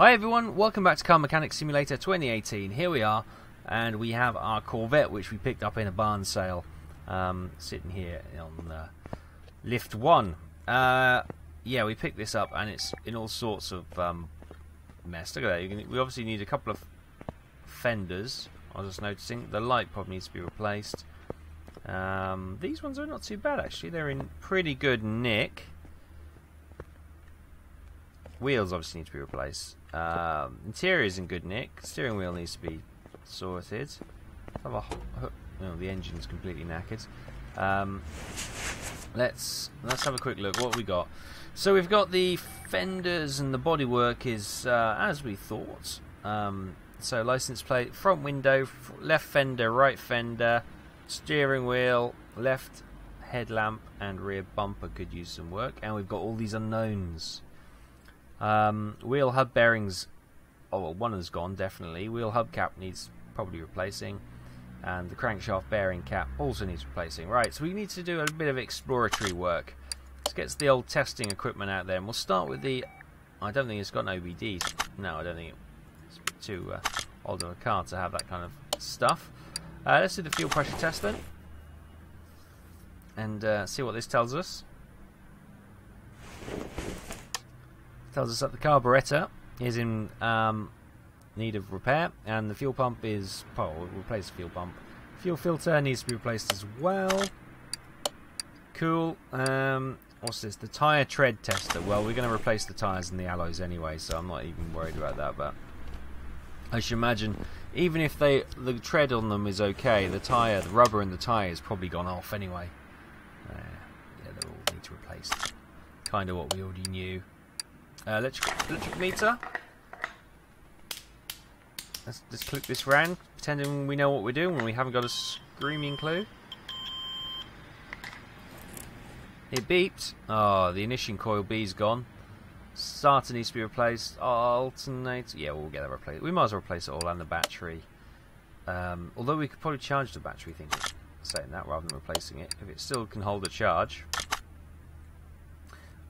Hi everyone, welcome back to Car Mechanic Simulator 2018. Here we are, and we have our Corvette, which we picked up in a barn sale, sitting here on Lift 1. Yeah, we picked this up, and it's in all sorts of mess. Look at that. We obviously need a couple of fenders. I was just noticing the light probably needs to be replaced. These ones are not too bad actually. They're in pretty good nick. Wheels obviously need to be replaced. Interior is in good nick. Steering wheel needs to be sorted. The engine's completely knackered. Let's have a quick look. What have we got? So we've got the fenders, and the bodywork is as we thought. So license plate, front window, left fender, right fender, steering wheel, left headlamp, and rear bumper could use some work. And we've got all these unknowns. Wheel hub bearings, oh well, one has gone definitely. Wheel hub cap needs probably replacing, and the crankshaft bearing cap also needs replacing. Right, so we need to do a bit of exploratory work. Let's get the old testing equipment out there, and we'll start with the. I don't think it's got an OBD. No, I don't think it's a bit too old of a car to have that kind of stuff. Let's do the fuel pressure test then, and see what this tells us. Tells us that the carburettor is in need of repair, and the fuel pump is. Oh, we'll replace the fuel pump. Fuel filter needs to be replaced as well. Cool. What's this? The tyre tread tester. Well, we're going to replace the tyres and the alloys anyway, so I'm not even worried about that. But I should imagine, even if the tread on them is okay, the rubber in the tyre has probably gone off anyway. Yeah, they all need to replace. Kind of what we already knew. Electric meter. Let's click this round, pretending we know what we're doing when we haven't got a screaming clue. It beeped. Oh, the ignition coil B's gone. Starter needs to be replaced. Alternator. Yeah, we'll get that replaced. We might as well replace it all, and the battery. Although we could probably charge the battery, saying that rather than replacing it, if it still can hold a charge.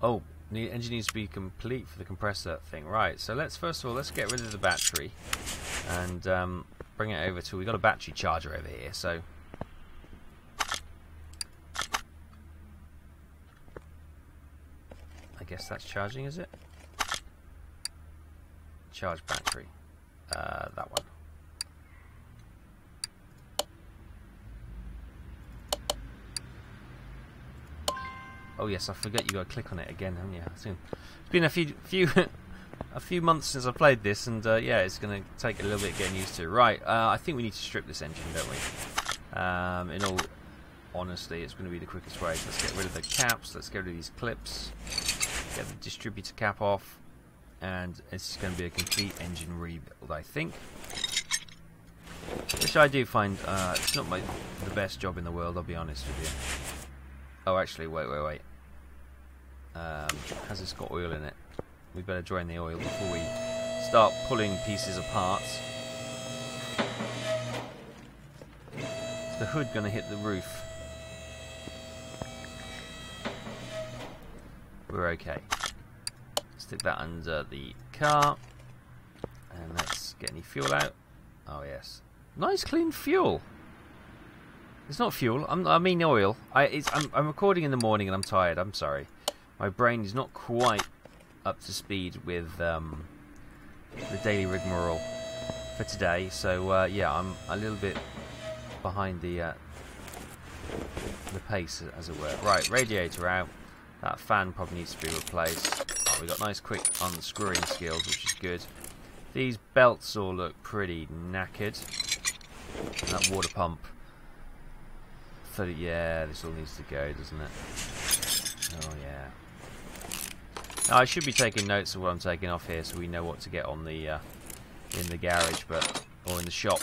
Oh. The engine needs to be complete for the compressor thing. Right, so first of all let's get rid of the battery and bring it over to. We've got a battery charger over here, so I guess that's charging, is it? Charge battery. That one. Oh yes, I forget you got to click on it again, haven't you? It's been a few months since I played this, and yeah, it's going to take a little bit getting used to. Right, I think we need to strip this engine, don't we? In all honesty, it's going to be the quickest way. Let's get rid of the caps. Let's get rid of these clips. Get the distributor cap off, and it's going to be a complete engine rebuild, I think. Which I do find it's not the best job in the world. I'll be honest with you. Oh, actually, wait. Has this got oil in it? We better drain the oil before we start pulling pieces apart. Is the hood going to hit the roof? We're okay. Stick that under the car. And let's get any fuel out. Oh, yes. Nice clean fuel. It's not fuel. I mean oil. I'm recording in the morning and I'm tired. I'm sorry. My brain is not quite up to speed with the daily rigmarole for today. So yeah, I'm a little bit behind the pace, as it were. Right, radiator out. That fan probably needs to be replaced. Oh, we got nice quick unscrewing skills, which is good. These belts all look pretty knackered. And that water pump. Yeah, this all needs to go, doesn't it? Oh yeah. Now, I should be taking notes of what I'm taking off here, so we know what to get on the in the garage, or in the shop.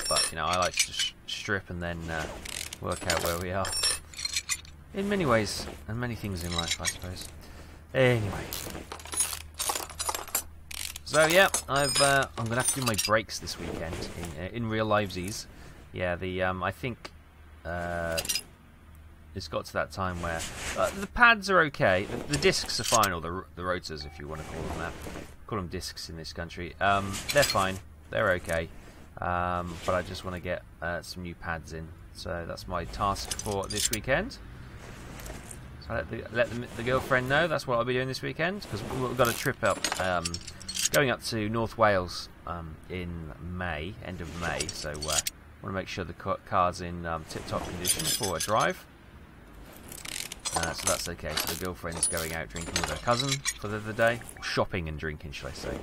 But you know, I like to strip and then work out where we are. In many ways, and many things in life, I suppose. Anyway. So yeah, I'm gonna have to do my brakes this weekend in real livesies. Yeah, I think. it's got to that time where the pads are okay. The discs are fine, or the rotors, if you want to call them that. Call them discs in this country. They're fine. They're okay. But I just want to get some new pads in. So that's my task for this weekend. So let the girlfriend know that's what I'll be doing this weekend, because we've got a trip up, going up to North Wales in May, end of May. So want to make sure the car's in tip-top condition for a drive. So that's okay. So the girlfriend's going out drinking with her cousin for the other day. Shopping and drinking, should I say.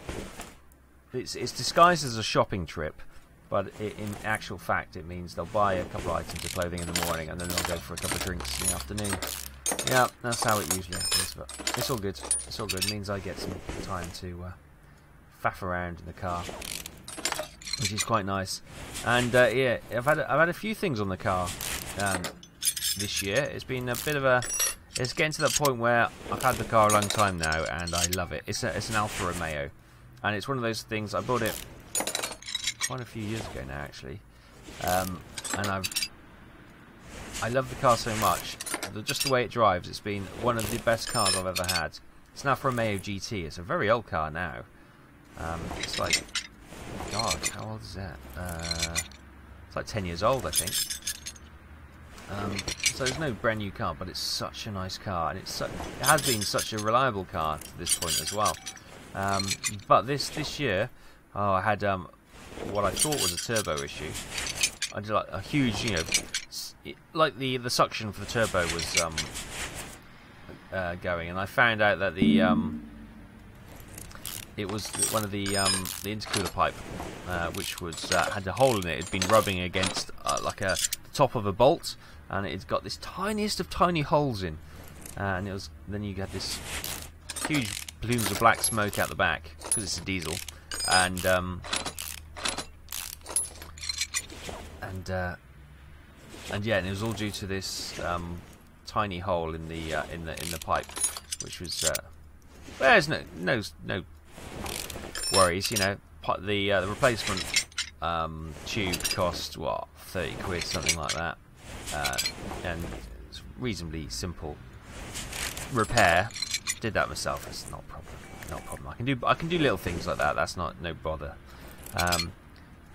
It's disguised as a shopping trip, but in actual fact it means they'll buy a couple of items of clothing in the morning and then they'll go for a couple of drinks in the afternoon. Yeah, that's how it usually happens, but it's all good. It's all good. It means I get some time to faff around in the car, which is quite nice. And yeah, I've had a few things on the car this year. It's been a bit of a... It's getting to that point where I've had the car a long time now, and I love it. It's an Alfa Romeo, and it's one of those things. I bought it quite a few years ago now, actually, and I love the car so much. Just the way it drives, it's been one of the best cars I've ever had. It's an Alfa Romeo GT. It's a very old car now. It's like, God, how old is that? It's like 10 years old, I think. So it's no brand new car, but it's such a nice car, and it has been such a reliable car to this point as well. But this year, I had what I thought was a turbo issue. I did like a huge, like the suction for the turbo was going, and I found out that it was one of the intercooler pipe, which was had a hole in it. It'd been rubbing against like the top of a bolt, and it's got this tiniest of tiny holes in, and then you get this huge plumes of black smoke out the back because it's a diesel, and yeah, and it was all due to this tiny hole in the pipe, which was there's no worries, the replacement tube cost what, 30 quid, something like that, and it's reasonably simple repair. Did that myself. It's not a problem. Not a problem. I can do little things like that. That's no bother.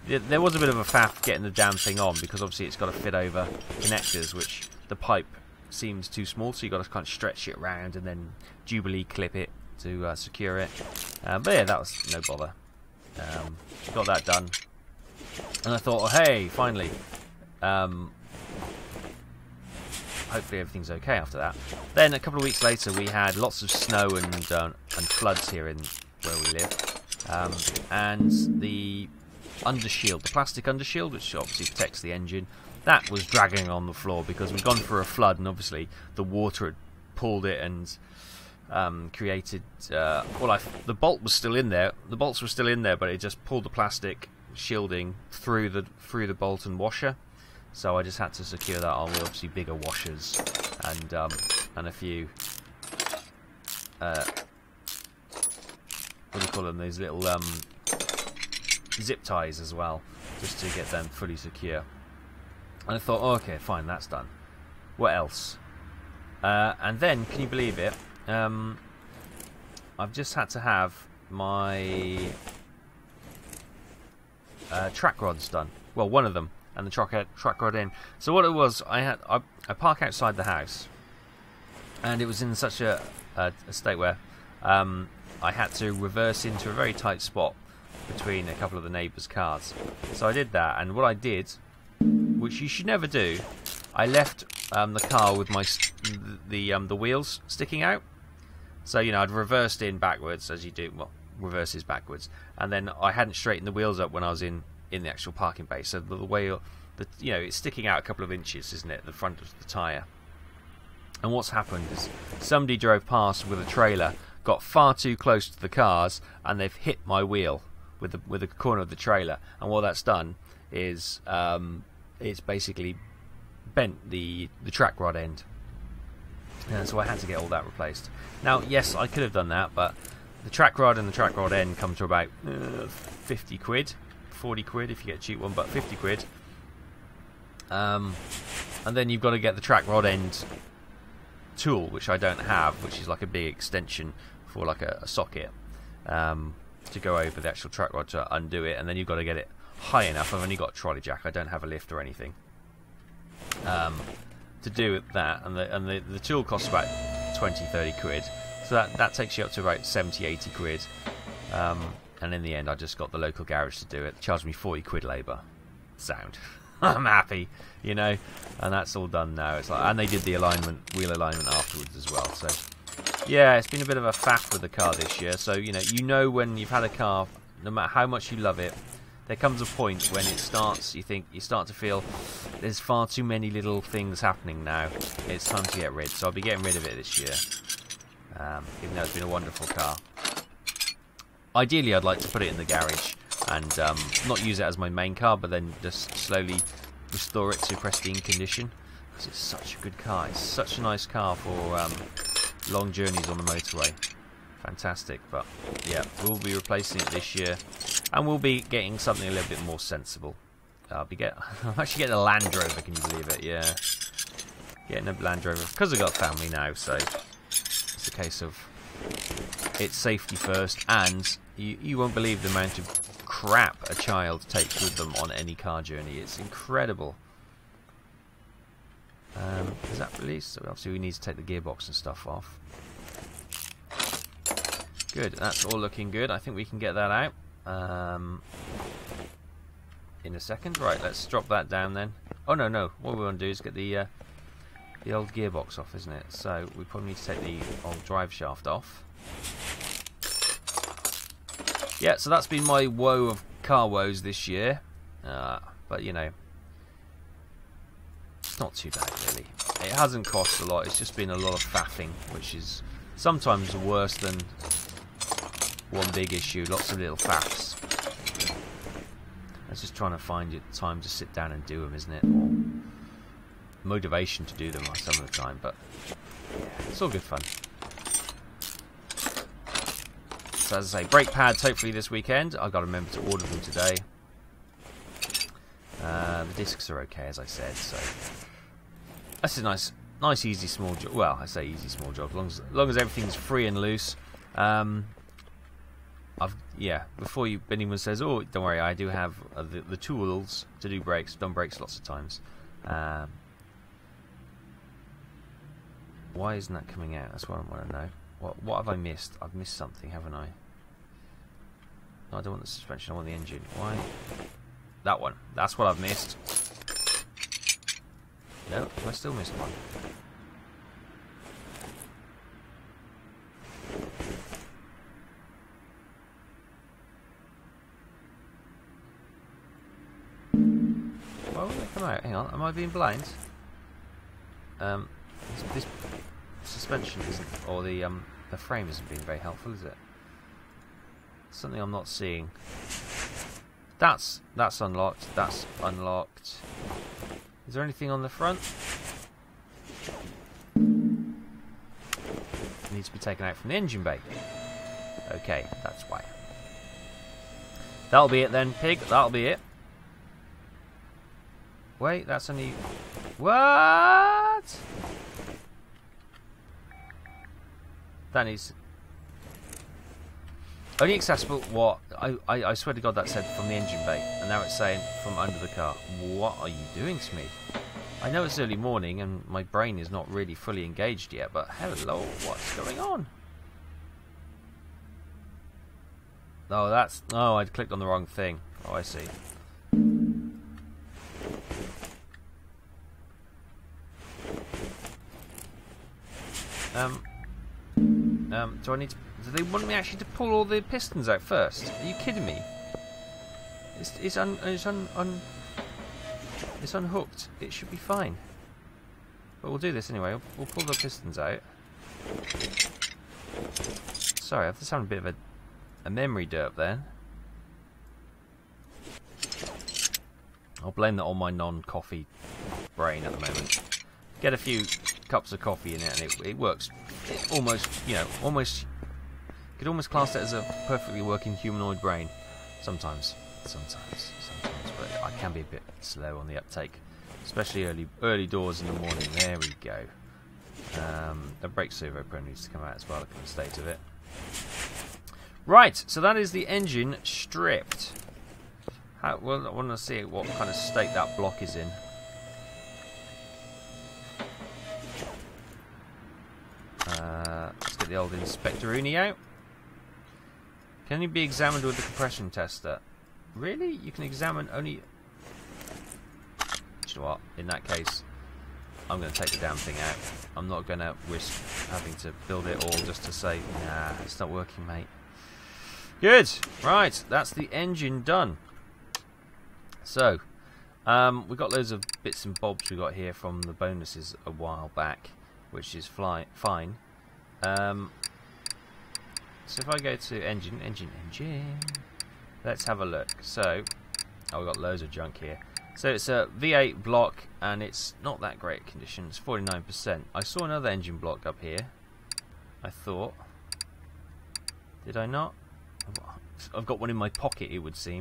There was a bit of a faff getting the damn thing on, because obviously it's got to fit over connectors, which the pipe seems too small, so you've got to kind of stretch it around and then Jubilee clip it to secure it. But yeah, that was no bother. Got that done, and I thought, oh hey, finally. Hopefully everything's okay after that. Then a couple of weeks later, we had lots of snow and floods here in where we live, and the undershield, the plastic undershield, which obviously protects the engine, that was dragging on the floor because we'd gone for a flood, and obviously the water had pulled it and created. The bolt was still in there. The bolts were still in there, but it just pulled the plastic shielding through the bolt and washer. So I just had to secure that on with obviously bigger washers and a few what do you call them? Those little zip ties as well, just to get them fully secure. And I thought, oh, okay, fine, that's done. What else? And then, can you believe it? I've just had to have my track rods done. Well, one of them, and the track rod in. So what it was, I park outside the house, and it was in such a state where I had to reverse into a very tight spot between a couple of the neighbours' cars. So I did that, and what I did, which you should never do, I left the car with the wheels sticking out. So I'd reversed in backwards, as you do. Well, reverses backwards, and then I hadn't straightened the wheels up when I was in the actual parking bay. So the way it's sticking out a couple of inches, isn't it? The front of the tyre. And what's happened is somebody drove past with a trailer, got far too close to the cars, and they've hit my wheel with the corner of the trailer. And what that's done is it's basically bent the track rod end, and so I had to get all that replaced. Now, yes, I could have done that, but the track rod and the track rod end come to about 50 quid, 40 quid if you get a cheap one, but 50 quid. And then you've got to get the track rod end tool, which I don't have, which is like a big extension for like a socket, to go over the actual track rod to undo it. And then you've got to get it high enough. I've only got a trolley jack. I don't have a lift or anything to do that. And the tool costs about 20-30 quid. So that takes you up to about 70-80 quid. And in the end, I just got the local garage to do it. They charged me 40 quid labour. Sound. I'm happy, you know. And that's all done now. It's like, and they did the wheel alignment afterwards as well. So yeah, it's been a bit of a faff with the car this year. So you know when you've had a car, no matter how much you love it, there comes a point when it starts. You start to feel there's far too many little things happening now. It's time to get rid. So I'll be getting rid of it this year. Even though it's been a wonderful car. Ideally, I'd like to put it in the garage and not use it as my main car, but then just slowly restore it to pristine condition. Because it's such a good car. It's such a nice car for long journeys on the motorway. Fantastic. But yeah, we'll be replacing it this year, and we'll be getting something a little bit more sensible. I'm actually getting a Land Rover. Can you believe it? Yeah, getting a Land Rover because I've got family now, so it's a case of it's safety first, and you won't believe the amount of crap a child takes with them on any car journey. It's incredible. Is that released? So obviously we need to take the gearbox and stuff off. Good, that's all looking good. I think we can get that out in a second. Right, let's drop that down then. Oh no, what we want to do is get the old gearbox off, isn't it? So we probably need to take the old drive shaft off. Yeah, so that's been my woe of car woes this year. But you know, it's not too bad really. It hasn't cost a lot. It's just been a lot of faffing, which is sometimes worse than one big issue. Lots of little faffs. It's just trying to find your time to sit down and do them, isn't it? Or motivation to do them some of the time, but yeah, it's all good fun. So as I say, brake pads hopefully this weekend. I've got to remember to order them today. The discs are okay, as I said, so that's a nice easy small job. Well, I say easy small job, as long as everything's free and loose. Before anyone says, oh, don't worry, I do have the tools to do brakes. I've done brakes lots of times. Why isn't that coming out? That's what I want to know. What have I missed? I've missed something, haven't I? No, I don't want the suspension, I want the engine. Why? That one. That's what I've missed. No, I still missed one. Why won't they come out? Hang on, am I being blind? This suspension isn't, or the frame isn't being very helpful, is it? Something I'm not seeing. That's unlocked. That's unlocked. Is there anything on the front? It needs to be taken out from the engine bay. Okay, that's why. That'll be it then, pig. That'll be it. Wait, that's only... What? That needs... Only accessible... What? I swear to God that said from the engine bay. And now it's saying from under the car. What are you doing to me? I know it's early morning and my brain is not really fully engaged yet, but hello, what's going on? Oh, that's... Oh, I clicked on the wrong thing. Oh, I see. Do I need to... Do they want me actually to pull all the pistons out first? Are you kidding me? It's unhooked. It should be fine. But we'll do this anyway. We'll pull the pistons out. Sorry, I've just having a bit of a memory derp there. I'll blame that on my non-coffee brain at the moment. Get a few cups of coffee in it and it works. It almost, almost... Could almost class it as a perfectly working humanoid brain. Sometimes, but I can be a bit slow on the uptake. Especially early doors in the morning. There we go. The brake servo probably needs to come out as well, look at the state of it. Right, so that is the engine stripped. Well, I want to see what kind of state that block is in. Let's get the old Inspector Uni out. Can it be examined with the compression tester? Really? You can examine only... You know what? In that case, I'm going to take the damn thing out. I'm not going to risk having to build it all just to say, nah, it's not working, mate. Good. Right, that's the engine done. So, we've got loads of bits and bobs we got here from the bonuses a while back, which is fine. So if I go to engine, let's have a look. So, we've got loads of junk here. So it's a V8 block, and it's not that great condition. It's 49%. I saw another engine block up here. I thought. Did I not? I've got one in my pocket, it would seem.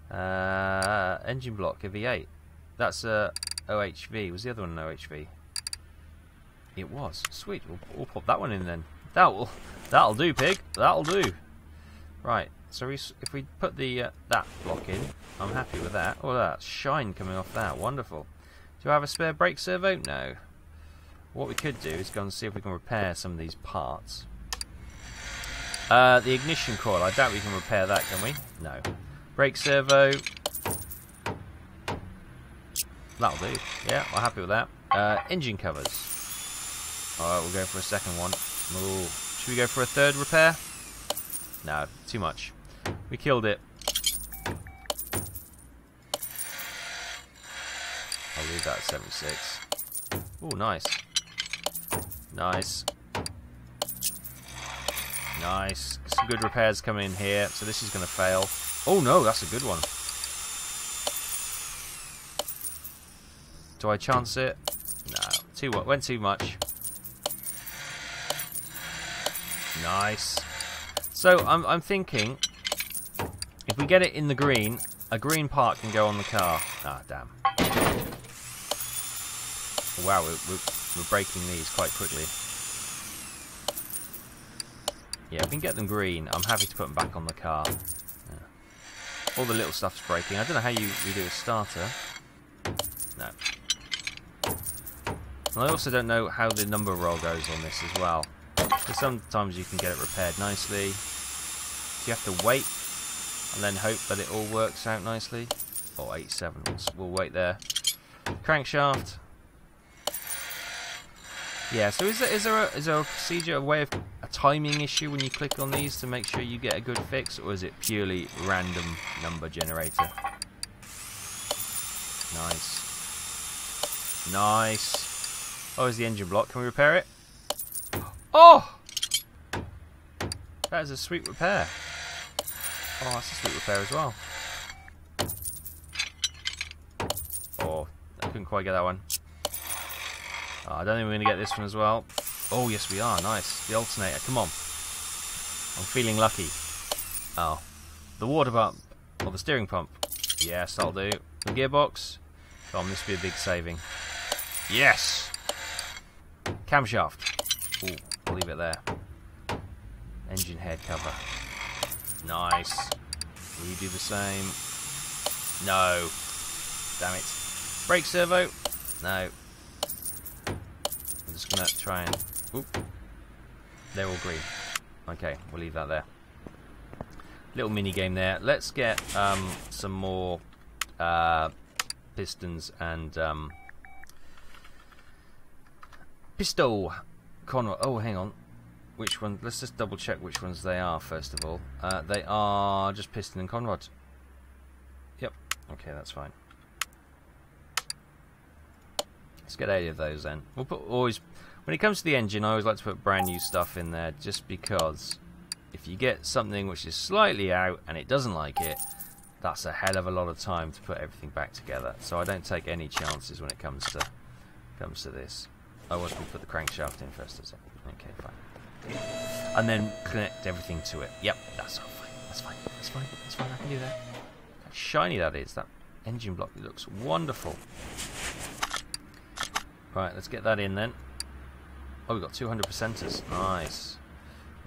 Engine block, a V8. That's a OHV. Was the other one an OHV? It was. Sweet. We'll pop that one in then. That'll do, pig. That'll do. Right. So if we put the that block in, I'm happy with that. Oh, that's shine coming off that. Wonderful. Do I have a spare brake servo? No. What we could do is go and see if we can repair some of these parts. The ignition coil. I doubt we can repair that, can we? No. Brake servo. That'll do. Yeah, we're happy with that. Engine covers. Alright, we'll go for a second one. Ooh. Should we go for a third repair? No, too much. We killed it. I'll leave that at 76. Oh, nice. Nice. Nice. Some good repairs coming in here. So this is going to fail. Oh no, that's a good one. Do I chance it? No. Went too much. Nice. So I'm thinking, if we get it in the green, a green part can go on the car. Ah, damn. Wow, we're breaking these quite quickly. Yeah, if we can get them green, I'm happy to put them back on the car. Yeah. All the little stuff's breaking. I don't know how you do a starter. No. And I also don't know how the number roll goes on this as well. Because sometimes you can get it repaired nicely. So you have to wait and then hope that it all works out nicely. Oh, 87. We'll wait there. Crankshaft. Yeah, so is there a procedure, a way of a timing issue when you click on these to make sure you get a good fix, or is it purely random number generator? Nice. Nice. Oh, is the engine block. Can we repair it? Oh! That is a sweet repair. Oh, that's a sweet repair as well. Oh, I couldn't quite get that one. Oh, I don't think we're going to get this one as well. Oh, yes we are. Nice. The alternator. Come on. I'm feeling lucky. Oh. The water pump. Or the steering pump. Yes, that'll do. The gearbox. Come on, this will be a big saving. Yes! Camshaft. Ooh, I'll leave it there. Engine head cover. Nice. Will you do the same? No. Damn it. Brake servo. No. I'm just going to try and... Oop. They're all green. Okay, we'll leave that there. Little mini game there. Let's get some more pistons and pistol conrod. Oh, hang on. Which one? Let's just double check which ones they are first of all. They are just piston and conrod. Yep. Okay, that's fine. Let's get 80 of those then. We'll put always, when it comes to the engine, I always like to put brand new stuff in there, just because if you get something which is slightly out and it doesn't like it, that's a hell of a lot of time to put everything back together. So I don't take any chances when it comes to this. I want to put the crankshaft in first, is it? Okay, fine. And then connect everything to it. Yep, that's all fine. That's fine. That's fine. That's fine. I can do that. How shiny that is. That engine block looks wonderful. Right, let's get that in then. Oh, we've got 200%ers. Nice.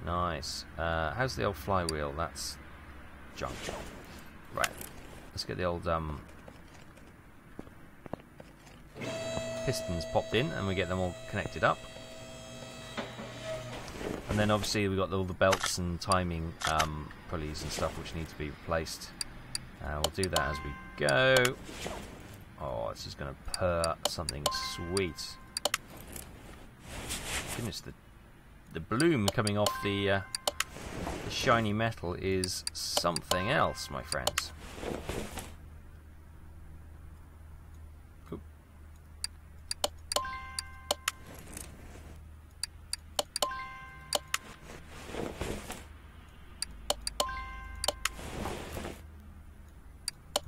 Nice. How's the old flywheel? That's junk. Right. Let's get the old pistons popped in and we get them all connected up. And then obviously we've got all the belts and timing pulleys and stuff which need to be replaced. We'll do that as we go. Oh, this is going to purr something sweet. Goodness, the bloom coming off the shiny metal is something else, my friends. Oop.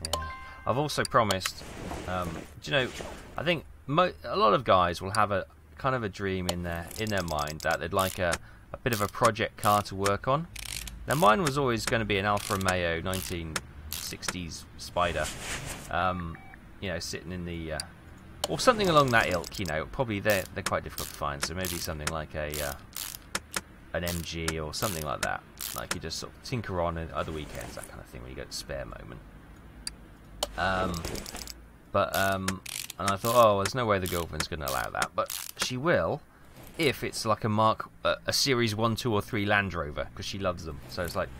Yeah, I've also promised. Do you know? I think a lot of guys will have a kind of a dream in their mind that they'd like a bit of a project car to work on. Now mine was always going to be an Alfa Romeo 1960s Spider, you know, sitting in the or something along that ilk. You know, probably they're quite difficult to find. So maybe something like an MG or something like that. Like you just sort of tinker on at other weekends, that kind of thing, when you get a spare moment. And I thought, oh, there's no way the girlfriend's going to allow that, but she will, if it's like a Series 1, 2, or 3 Land Rover, because she loves them. So it's like,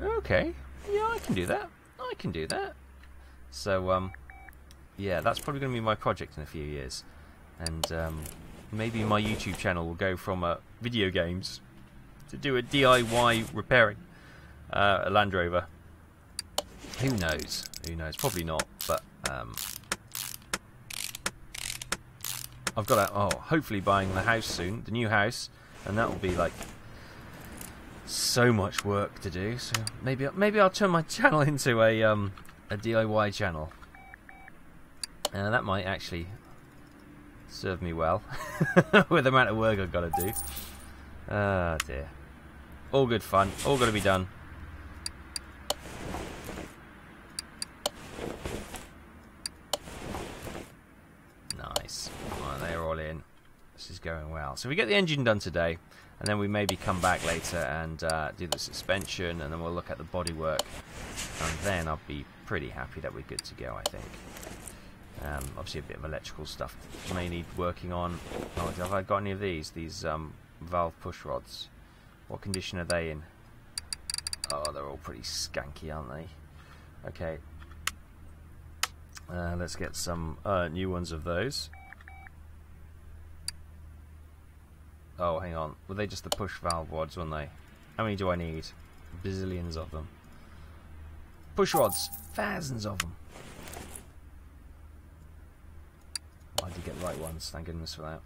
okay, yeah, I can do that. I can do that. So, yeah, that's probably going to be my project in a few years, and maybe my YouTube channel will go from video games to do a DIY repairing a Land Rover. Who knows? Who knows? Probably not, but I've got to, hopefully buying the house soon, the new house, and that will be like so much work to do. So maybe I'll turn my channel into a DIY channel, and that might actually serve me well with the amount of work I've got to do. Ah, dear. All good fun. All got to be done. Nice. Right, they're all in. This is going well. So we get the engine done today, and then we maybe come back later and do the suspension, and then we'll look at the bodywork, and then I'll be pretty happy that we're good to go, I think. Obviously a bit of electrical stuff may need working on. Oh, have I got any of these valve push rods? What condition are they in? Oh, they're all pretty skanky, aren't they? Okay. Let's get some new ones of those. Oh, hang on. Were they just the push valve rods, weren't they? How many do I need? Bazillions of them. Push rods. Thousands of them. Oh, I did get the right ones. Thank goodness for that.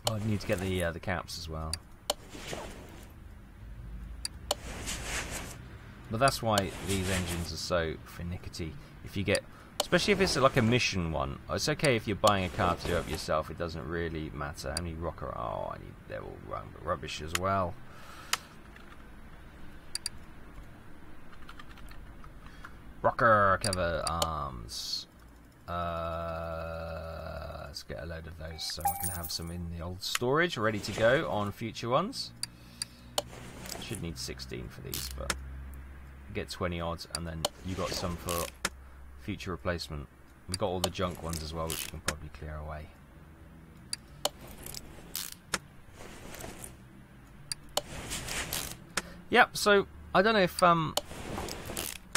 Oh, I need to get the caps as well. But that's why these engines are so finicky. If you get, especially if it's like a mission one, it's okay if you're buying a car to do it yourself. It doesn't really matter. How many rocker? Oh, they're all rubbish as well. Rocker cover arms. Let's get a load of those so I can have some in the old storage, ready to go on future ones. Should need 16 for these, but get 20 odds, and then you got some for future replacement. We've got all the junk ones as well, which you can probably clear away. Yep. So I don't know if I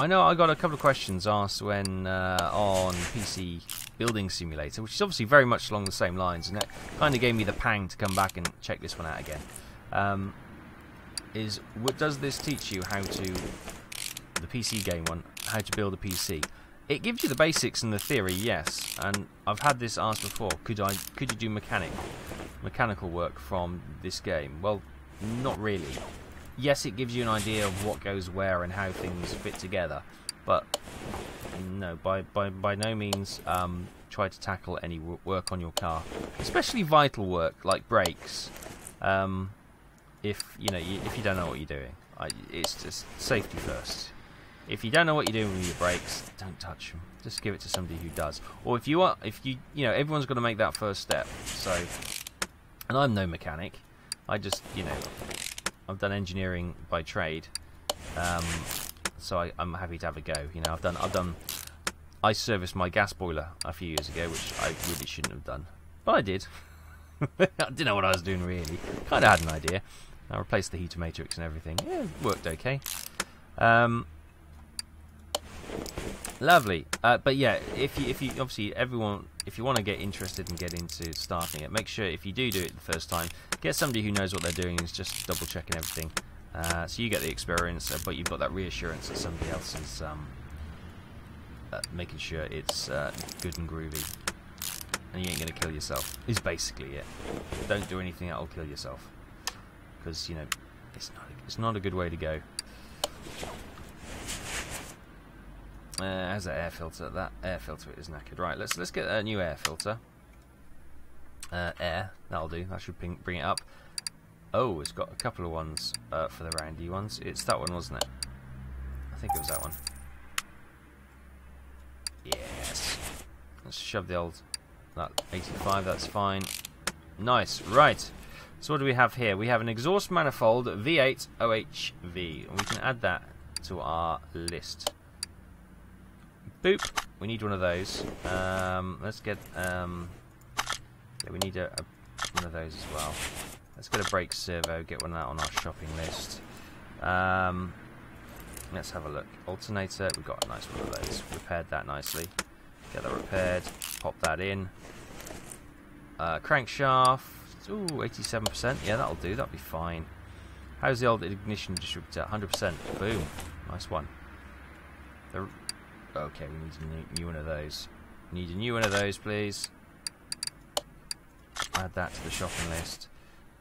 know I got a couple of questions asked when on PC Building Simulator, which is obviously very much along the same lines, and that kind of gave me the pang to come back and check this one out again. Does this teach you how to, the PC game one, how to build a PC? It gives you the basics and the theory, yes, and I've had this asked before, could you do mechanical work from this game? Well, not really. Yes, it gives you an idea of what goes where and how things fit together, but no, by no means try to tackle any work on your car, especially vital work like brakes. If you don't know what you're doing, it's just safety first. If you don't know what you're doing with your brakes, don't touch them. Just give it to somebody who does. Or if you are, you know, everyone's got to make that first step. So, and I'm no mechanic. I just, you know, I've done engineering by trade. So I'm happy to have a go. You know, I serviced my gas boiler a few years ago, which I really shouldn't have done, but I did. I didn't know what I was doing really. Kind of had an idea. I replaced the heater matrix and everything. Yeah, it worked okay. Lovely. But yeah, if you obviously everyone, if you want to get interested and get into starting it, make sure if you do it the first time, get somebody who knows what they're doing and is just double checking everything. So you get the experience, but you've got that reassurance that somebody else is making sure it's good and groovy, and you ain't gonna kill yourself. Is basically it. Don't do anything that'll kill yourself, because you know it's not a good way to go. Has that air filter? That air filter is knackered. Right, let's get a new air filter. Air, that'll do. That should bring it up. Oh, it's got a couple of ones for the roundy ones. It's that one, wasn't it? I think it was that one. Yes. Let's shove the old that 85. That's fine. Nice. Right. So what do we have here? We have an exhaust manifold V8 OHV, and we can add that to our list. Boop. We need one of those. Let's get. Yeah, we need one of those as well. Let's get a brake servo. Get one of that on our shopping list. Let's have a look. Alternator. We've got a nice one of those. Repaired that nicely. Get that repaired. Pop that in. Crankshaft. Ooh, 87%. Yeah, that'll do. That'll be fine. How's the old ignition distributor? 100%. Boom. Nice one. Okay, we need a new one of those. Need a new one of those, please. Add that to the shopping list.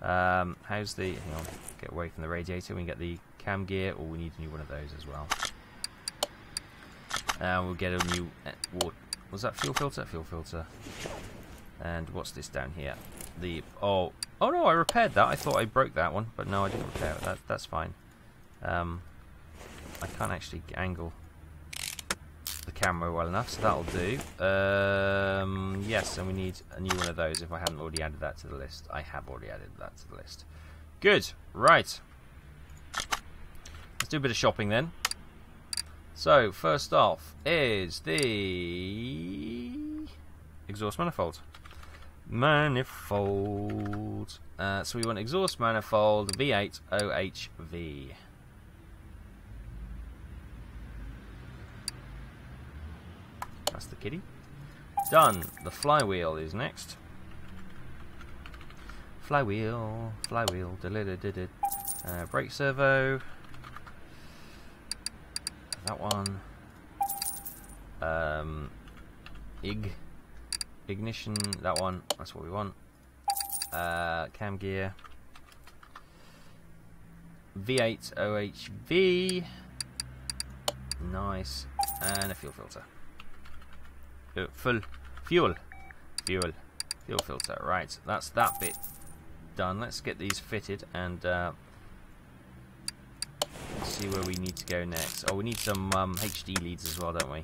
How's the... Hang on. Get away from the radiator. We can get the cam gear, or we need a new one of those as well. We'll get a new... was that fuel filter? Fuel filter. And what's this down here? The... Oh no, I repaired that. I thought I broke that one, but no, I didn't repair it. That's fine. I can't actually angle the camera well enough, so that'll do. Yes, and we need a new one of those if I haven't already added that to the list. I have already added that to the list. Good. Right. Let's do a bit of shopping then. So, first off is the exhaust manifold. So we want exhaust manifold V8 OHV. That's the kitty. Done. The flywheel is next. Flywheel. Brake servo. That one. Ignition. That one. That's what we want. Cam gear. V8 OHV. Nice. And a fuel filter. Fuel filter. Right, that's that bit done. Let's get these fitted and see where we need to go next. Oh, we need some HD leads as well, don't we?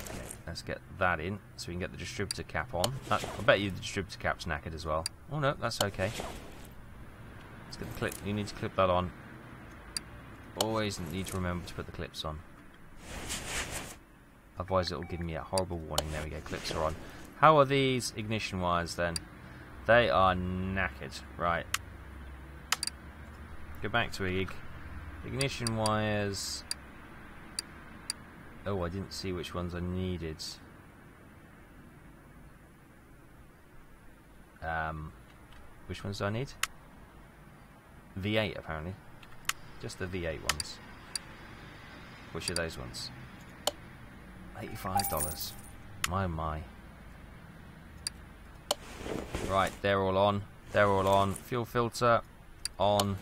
Okay, let's get that in so we can get the distributor cap on. I bet you the distributor cap's knackered as well. Oh no, that's okay. Let's get the clip. You need to clip that on. Always need to remember to put the clips on. Otherwise it'll give me a horrible warning. There we go, clips are on. How are these ignition wires then? They are knackered. Right. Go back to ignition wires. Oh, I didn't see which ones I needed. Which ones do I need? V8 apparently. Just the V8 ones. Which are those ones? $85. My. Right, they're all on. They're all on. Fuel filter on.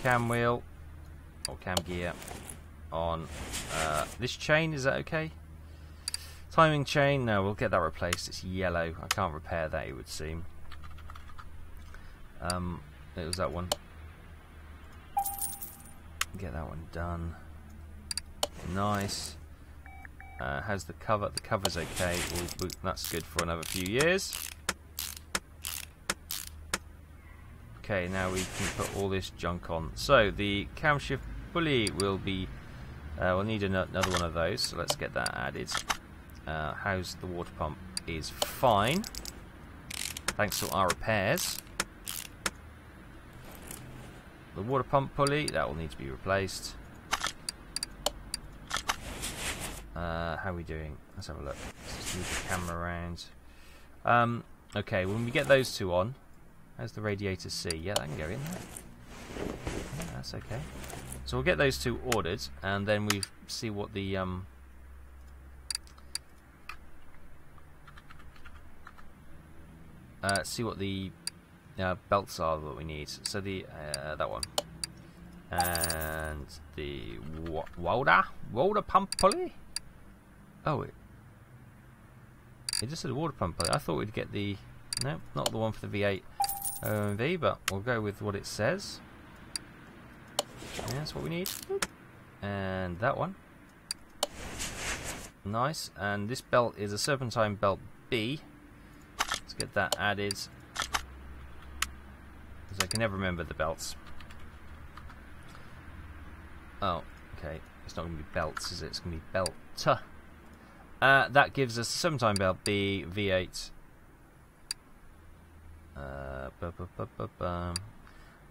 Cam wheel or cam gear on. This chain, is that okay? Timing chain, no, we'll get that replaced. It's yellow. I can't repair that, it would seem. It was that one. Get that one done. Nice. How's the cover? The cover's okay. That's good for another few years. Okay, now we can put all this junk on. So the camshaft pulley will be. We'll need another one of those. So let's get that added. How's the water pump? Is fine. Thanks to our repairs. The water pump pulley, that will need to be replaced. How are we doing? Let's have a look. Let's just move the camera around. Okay, when we get those two on, how's the radiator C? Yeah, that can go in there. Yeah, that's okay. So we'll get those two ordered, and then we see what the belts are that we need. So the that one, and the water pump pulley. Oh, it just said water pump pulley. I thought we'd get the not the one for the V8 OMV, but we'll go with what it says. Yeah, that's what we need. And that one. Nice. And this belt is a serpentine belt B. Let's get that added. Because I can never remember the belts. Oh, okay. It's not going to be belts, is it? It's going to be belt. That gives us a serpentine belt B, V8.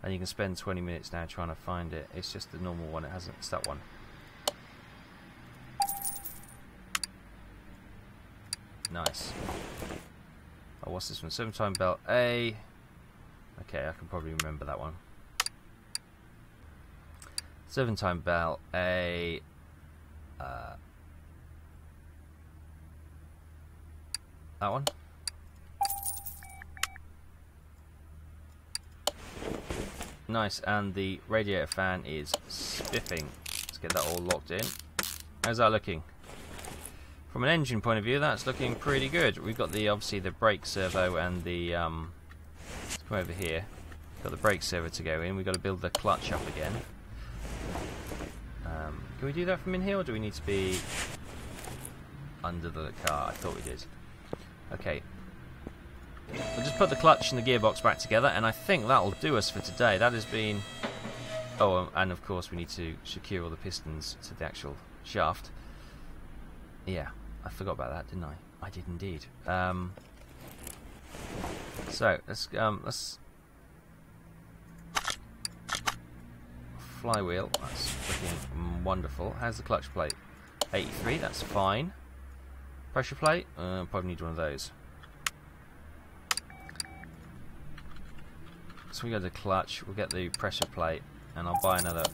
And you can spend 20 minutes now trying to find it. It's just the normal one. It's that one. Nice. Oh, what's this one? Serpentine belt A. Okay, I can probably remember that one. Serpentine belt A. That one. Nice, and the radiator fan is spiffing. Let's get that all locked in. How's that looking? From an engine point of view, that's looking pretty good. We've got obviously the brake servo and the let's come over here. Got the brake servo to go in. We've got to build the clutch up again. Can we do that from in here, or do we need to be under the car? I thought we did. Okay. We'll just put the clutch and the gearbox back together, and I think that'll do us for today. That has been... Oh, and of course we need to secure all the pistons to the actual shaft. Yeah, I forgot about that, didn't I? I did indeed. So, let's... Flywheel, that's looking wonderful. How's the clutch plate? 83, that's fine. Pressure plate? Probably need one of those. So we go to the clutch, we'll get the pressure plate, and I'll buy another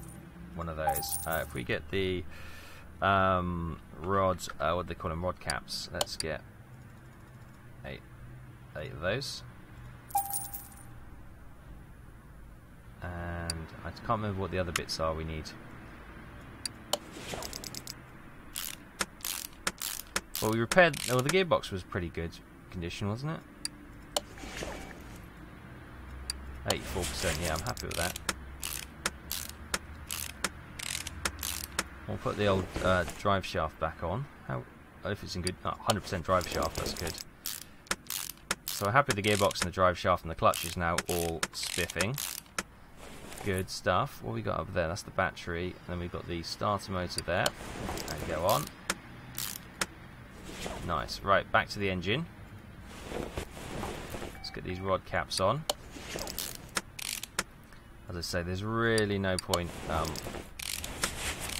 one of those. If we get the rods, what do they call them, rod caps, let's get eight of those. And I can't remember what the other bits are we need. Well, we repaired... Oh, the gearbox was pretty good condition, wasn't it? 84%, yeah, I'm happy with that. We'll put the old drive shaft back on. If it's in good... 100% drive shaft, that's good. So I'm happy with the gearbox and the drive shaft, and the clutch is now all spiffing. Good stuff. What we got over there? That's the battery. And then we've got the starter motor there. And go on. Nice. Right, back to the engine. Let's get these rod caps on. As I say, there's really no point.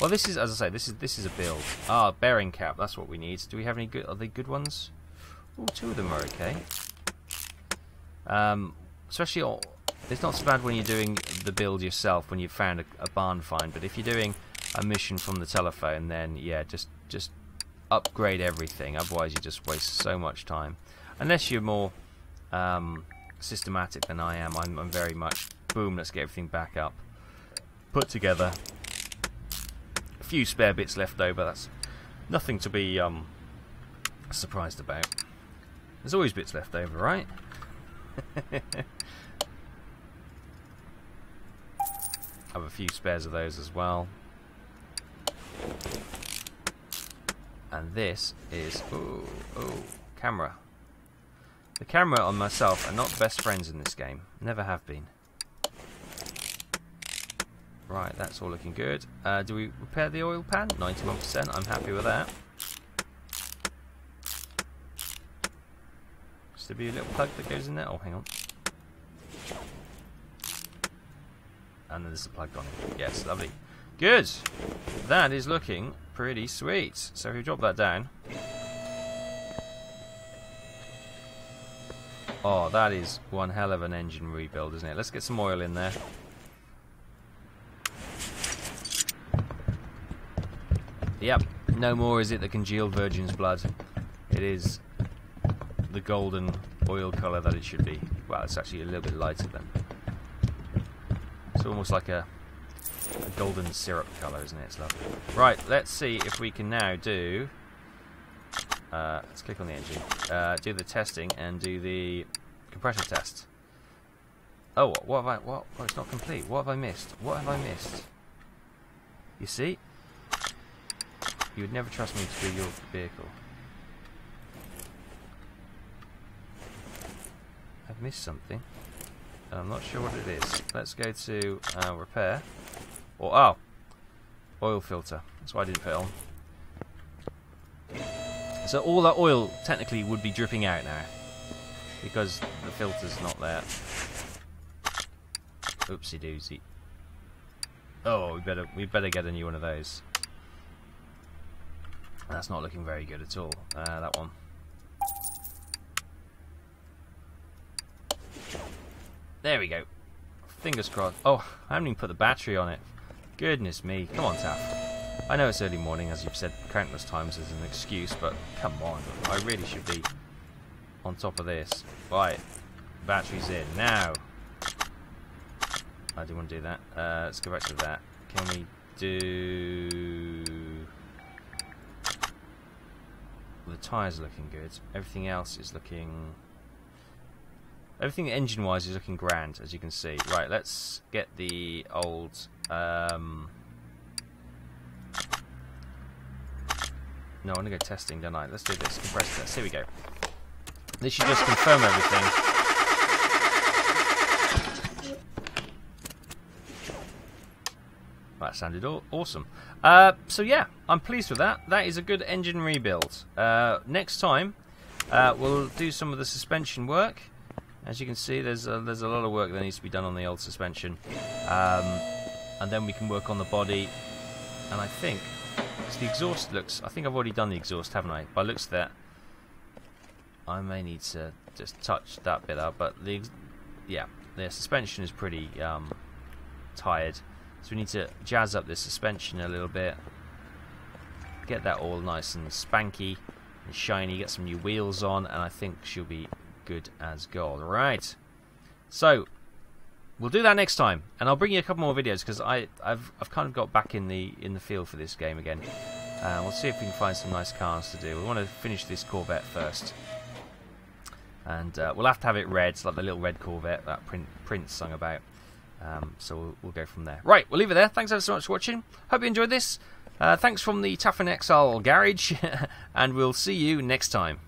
Well, this is, as I say, this is a build. Ah, bearing cap. That's what we need. Do we have any good? Are they good ones? Oh, two of them are okay. Especially, it's not so bad when you're doing the build yourself when you've found a barn find. But if you're doing a mission from the telephone, then yeah, just upgrade everything. Otherwise, you just waste so much time. Unless you're more systematic than I am. I'm very much boom. Let's get everything back up, put together. A few spare bits left over. That's nothing to be surprised about. There's always bits left over, right? have a few spares of those as well. And this is camera. The camera and myself are not best friends in this game. Never have been. Right, that's all looking good. Do we repair the oil pan? 91%. I'm happy with that. Should there be a little plug that goes in there? Oh, hang on. And then there's a plug on it. Yes, lovely. Good. That is looking pretty sweet. So if you drop that down. Oh, that is one hell of an engine rebuild, isn't it? Let's get some oil in there. Yep, no more is it the congealed virgin's blood. It is the golden oil colour that it should be. Well, it's actually a little bit lighter than. It's almost like a golden syrup colour, isn't it? It's lovely. Right, let's see if we can now do... let's click on the engine. Do the testing and do the compressor test. Oh, what have I... What? Oh, it's not complete. What have I missed? What have I missed? You see? You would never trust me to do your vehicle. I've missed something. I'm not sure what it is. Let's go to repair. Or, oh! Oil filter. That's why I didn't put it on. So all that oil technically would be dripping out now. Because the filter's not there. Oopsie doozy. Oh, we better get a new one of those. That's not looking very good at all. That one. There we go. Fingers crossed. Oh, I haven't even put the battery on it. Goodness me. Come on, Taff. I know it's early morning, as you've said countless times as an excuse, but come on. I really should be on top of this. Right. Battery's in. Now. I do want to do that. Let's go back to that. Can we do... The tyres are looking good. Everything else is looking... Everything engine-wise is looking grand, as you can see. Right, let's get the old... No, I want to go testing, don't I? Let's do this. Compressor test. Here we go. This should just confirm everything. That sounded awesome. So yeah, I'm pleased with that. That is a good engine rebuild. Next time, we'll do some of the suspension work. As you can see, there's a lot of work that needs to be done on the old suspension. And then we can work on the body. And I think the exhaust looks... I think I've already done the exhaust, haven't I? By looks of that, I may need to just touch that bit up. But the suspension is pretty tired. So we need to jazz up this suspension a little bit. Get that all nice and spanky and shiny. Get some new wheels on, and I think she'll be good as gold. Right. So we'll do that next time, and I'll bring you a couple more videos because I've kind of got back in the field for this game again. We'll see if we can find some nice cars to do. We want to finish this Corvette first, and we'll have to have it red, like the little red Corvette that Prince sung about. So we'll go from there. Right, we'll leave it there. Thanks ever so much for watching. Hope you enjoyed this. Thanks from the Taff and Exile garage, and we'll see you next time.